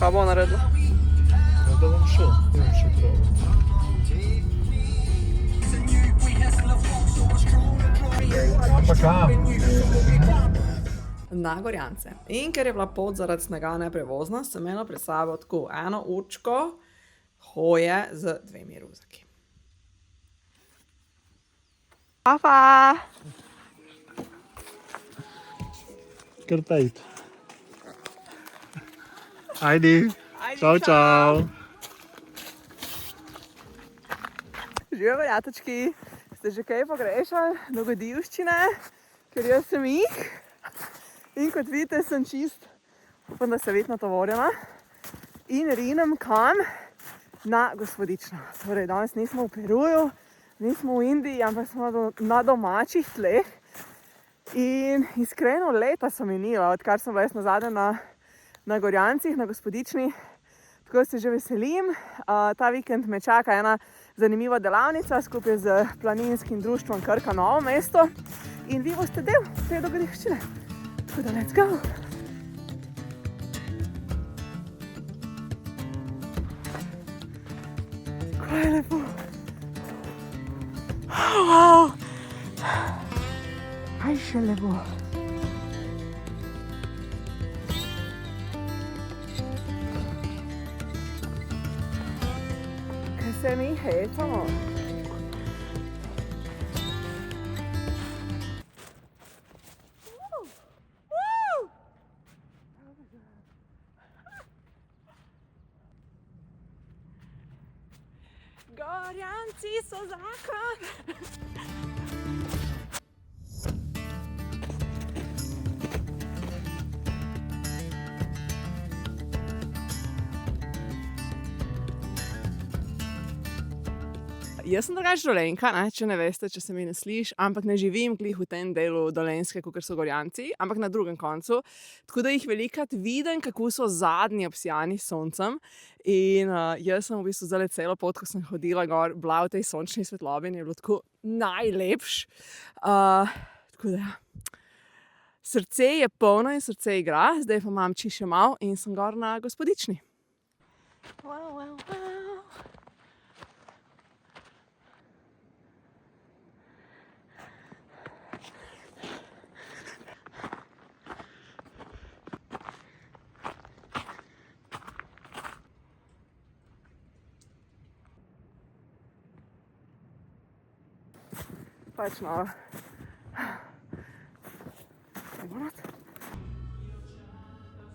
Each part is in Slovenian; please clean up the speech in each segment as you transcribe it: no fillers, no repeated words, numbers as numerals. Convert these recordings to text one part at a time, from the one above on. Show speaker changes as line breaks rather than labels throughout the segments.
Kaj bo naredila?
No, da bom šel prav. Ampak kam?
Na Gorjance. In ker je bila pot zaradi snega neprevozna, sem imela pred sabo tako eno určko hoje z 2 ruzaki. Papa!
Kar pejt. Ajdi. Čau, čau.
Živijo, valjatočki. Ste že kaj pogrešali dogodivščine? Ker jaz sem jih. In kot vidite, sem čist, upam, da se vedno tovorjena. In rinem kam? Na Gospodično. Torej, danes nismo v Peruju, nismo v Indiji, ampak smo na domačih tleh. In iskreno leta so minila, odkar sem bila jaz nazadnje na Gorjancih, na Gospodični. Tako se že veselim. Ta vikend me čaka ena zanimiva delavnica skupaj z planinskim društvom Krka Novo mesto. In vi boste del te dogodivščine. Tako da, let's go! Kako je lepo! Wow! Kaj še lepo! Kaj se mi hecamo? Gorjanci so zakon! Jaz sem drugače Dolenjka, če ne veste, če se mi ne sliši, ampak ne živim glih v tem delu Dolenjske, kakor so Gorjanci, ampak na drugem koncu. Tako da jih velikokrat vidim, kako so zadnji obsijani s soncem. In jaz sem v bistvu zdaj celo pot, ko sem hodila gor, bila v tej sončni svetlobi in je bilo tako najlepš. Tako da, srce je polno in srce igra, zdaj pa imam čisto še malo in sem gor na Gospodični. Wow. Pač malo.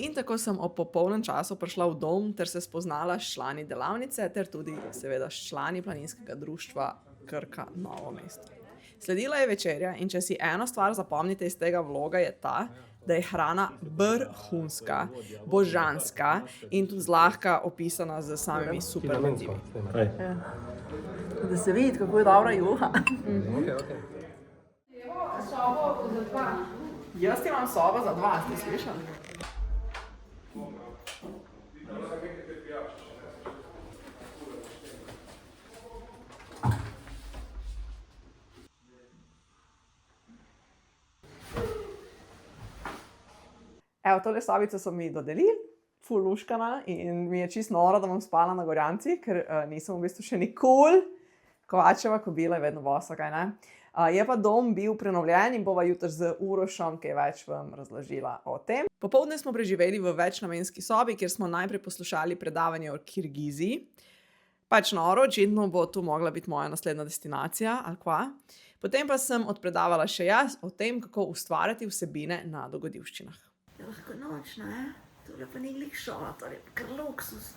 In tako sem ob popolnem času prišla v dom ter se spoznala s člani delavnice ter tudi seveda s člani planinskega društva Krka Novo mesto. Sledila je večerja in če si eno stvar zapomnite iz tega vloga je ta, da je hrana vrhunska, božanska in tudi zlahka opisana z samimi superlativi. Da se vidi, kako je dobra juha. Sobo za 2. Jaz imam sobo za 2, ste slišali? Evo, tole sobico so mi dodelili, ful luškana in mi je čisto noro, da bom spala na Gorjancih, ker nisem v bistvu še nikoli. Kovačeva kobila je vedno bosa, kaj ne? Je pa dom bil prenovljen in bova jutri z Urošem kaj več vam razložila o tem. Popoldne smo preživeli v večnamenski sobi, kjer smo najprej poslušali predavanje o Kirgiziji. Pač noro, očitno bo tu mogla biti moja naslednja destinacija, ali kva. Potem pa sem odpredavala še jaz o tem, kako ustvarjati vsebine na dogodivščinah. Je lahko noč, ne? Tole pa ni glih šola, to je kar luksus.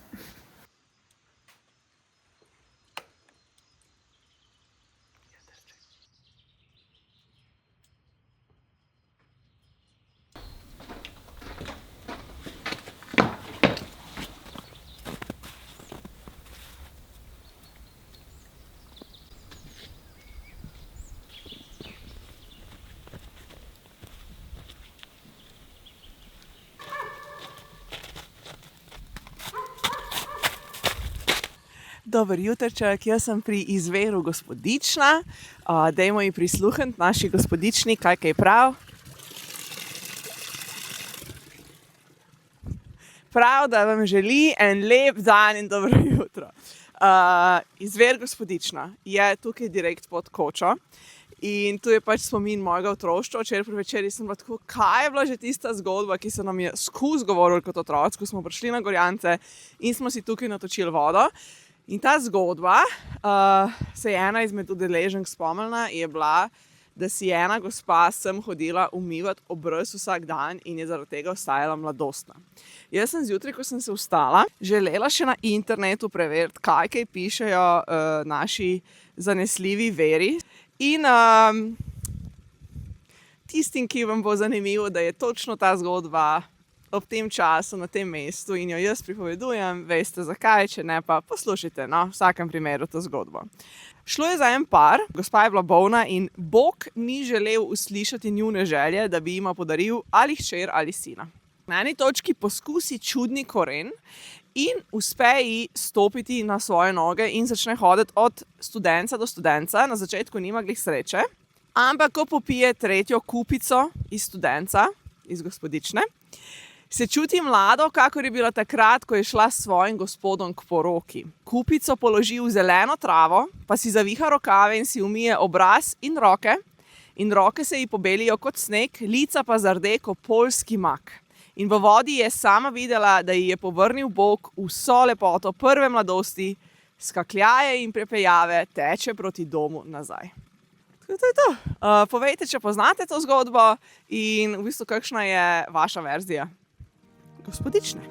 Dober jutrček, jaz sem pri izviru Gospodična. Dajmo ji prisluhniti naši Gospodični, kaj prav. prav, da vam želi en lep dan in dobro jutro. Izver Gospodična je tukaj direkt pod kočo in tu je pač spomin mojega otroštva. Včeraj pri večerji sem bila tako, kaj je bila že tista zgodba, ki se nam je skozi govorili kot otroci, ko smo prišli na Gorjance in smo si tukaj natočili vodo. In ta zgodba se je ena izmed udeleženk spomnila, je bila, da si je ena gospa sem hodila umivati obraz vsak dan in je zaradi tega ostajala mladostna. Jaz sem zjutraj, ko sem se vstala, želela še na internetu preveriti, kaj pišejo naši zanesljivi veri. In tistim, ki vam bo zanimivo, da je točno ta zgodba ob tem času, na tem mestu in jo jaz pripovedujem, veste zakaj, če ne pa poslušajte, no, v vsakem primeru to zgodbo. Šlo je za en par, gospa je bila bolna in Bog ni želel uslišati njune želje, da bi jima podaril ali hčer ali sina. Na eni točki poskusi čudni koren in uspe ji stopiti na svoje noge in začne hoditi od studenca do studenca. Na začetku nima glih sreče, ampak ko popije tretjo kupico iz studenca, iz Gospodične, se čuti mlado, kakor je bila takrat, ko je šla s svojim gospodom k poroki. Kupico položi v zeleno travo, pa si zaviha rokave in si umije obraz in roke se ji pobelijo kot sneg, lica pa zarde kot poljski mak. In v vodi je sama videla, da ji je povrnil Bog vso lepoto prve mladosti, skakljaje in prepejave, teče proti domu nazaj. To je to. Povejte, če poznate to zgodbo in v bistvu kakšna je vaša verzija Gospodične.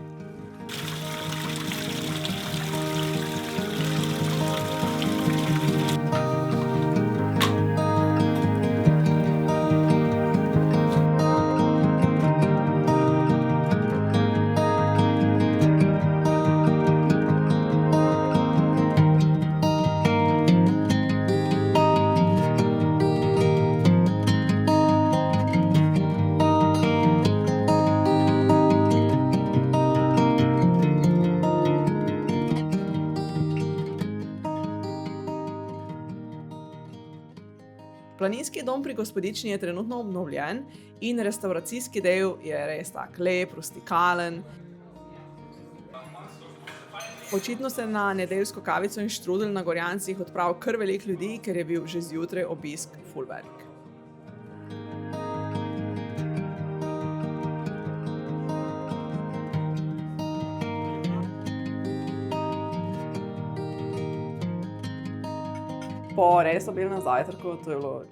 Planinski dom pri Gospodični je trenutno obnovljen in restavracijski del je res tak lep, rustikalen. Očitno se na nedeljsko kavico in štrudelj na Gorjancih odpravil kar veliko ljudi, ker je bil že zjutraj obisk ful velik. Po res obilnem zajtrku, to je bilo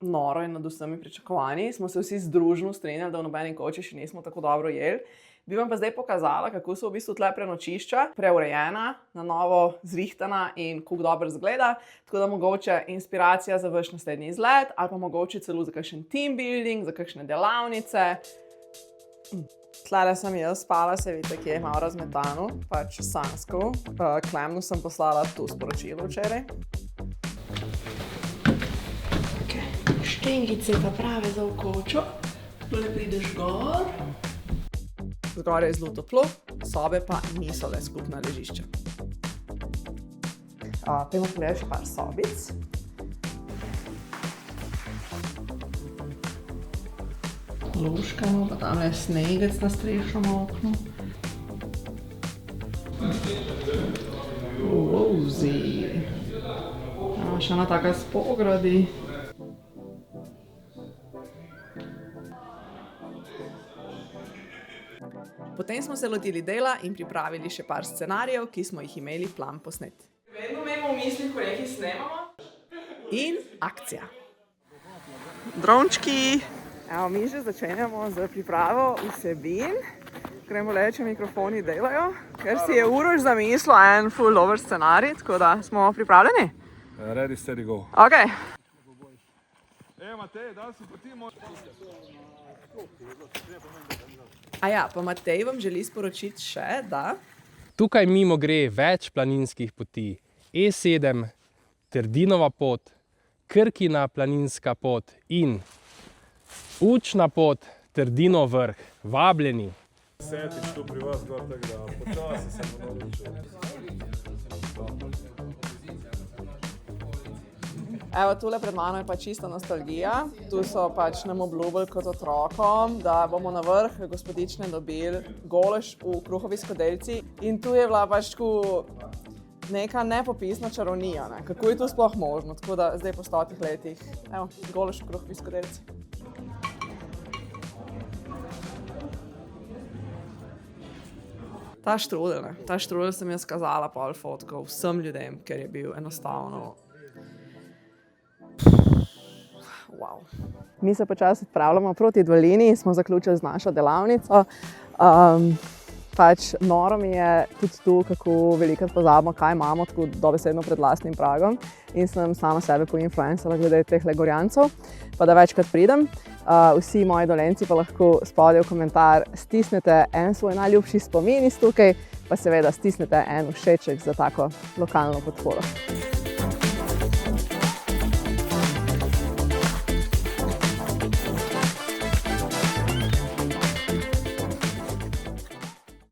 noro in nad vsemi pričakovanji, smo se vsi združno strinjali, da v nobeni koči še nismo tako dobro jeli. Bi vam pa zdaj pokazala, kako so v bistvu tle prenočišča, preurejena, na novo zrihtana in kako dobro izgleda, tako da mogoče inspiracija za vaš naslednji izlet ali pa mogoče celo za kakšen team building, za kakšne delavnice. Tlele sem jaz spala, se vidite, kje je malo razmetano, pač sansko. Klemnu sem poslala to sporočilo včeraj. Štengice pa prave za v kočo. Tole prideš gor. Zgoraj je zelo toplo, sobe pa niso le skupna ležišča. Pojmo pogledati še par sobic. Luškamo, pa tamle je snegec na strešnem oknu. Wowzi. Še ena taka spogradi. Potem smo se lotili dela in pripravili še par scenarijev, ki smo jih imeli plan posnet. Vedno imamo v mislih, ko nekaj snemamo. In akcija. Drončki. Evo, mi že začenjamo z pripravo vsebin. Gremo le, če mikrofoni delajo. Ker si je Uroš zamislil en full over scenarij, tako da smo pripravljeni.
Ready, steady, go.
Ok.
Matej, da si pa ti
Aja, pa Matej vam želi sporočiti še, da...
Tukaj mimo gre več planinskih poti. E7, Trdinova pot, Krkina planinska pot in učna pot Trdinov vrh. Vabljeni!
Setič tu pri vas gor, tako da počasi se bomo naučili.
Evo, tule pred mano je pa čista nostalgija. Tu so pač nam obljubili kot otrokom, da bomo na vrh Gospodične dobili golaž v kruhovi skodelici. In tu je bila pač neka nepopisna čarovnija, ne? Kako je to sploh možno, tako da zdaj po 100 letih, evo, golaž v kruhovi skodelici. Ta štrudel sem jaz kazala pol fotkov vsem ljudem, ker je bil enostavno. Wow. Mi se počasi odpravljamo proti dolini, smo zaključili z našo delavnico. Pač noro mi je tudi tu, kako velikokrat pozabimo, kaj imamo tako dobesedno pred lastnim pragom. In sem sama sebe poinfluencala glede teh Gorjancev, pa da večkrat pridem. Vsi moji Dolenjci pa lahko spodaj v komentar stisnete en svoj najljubši spomin iz tukaj, pa seveda stisnete en všeček za tako lokalno podporo.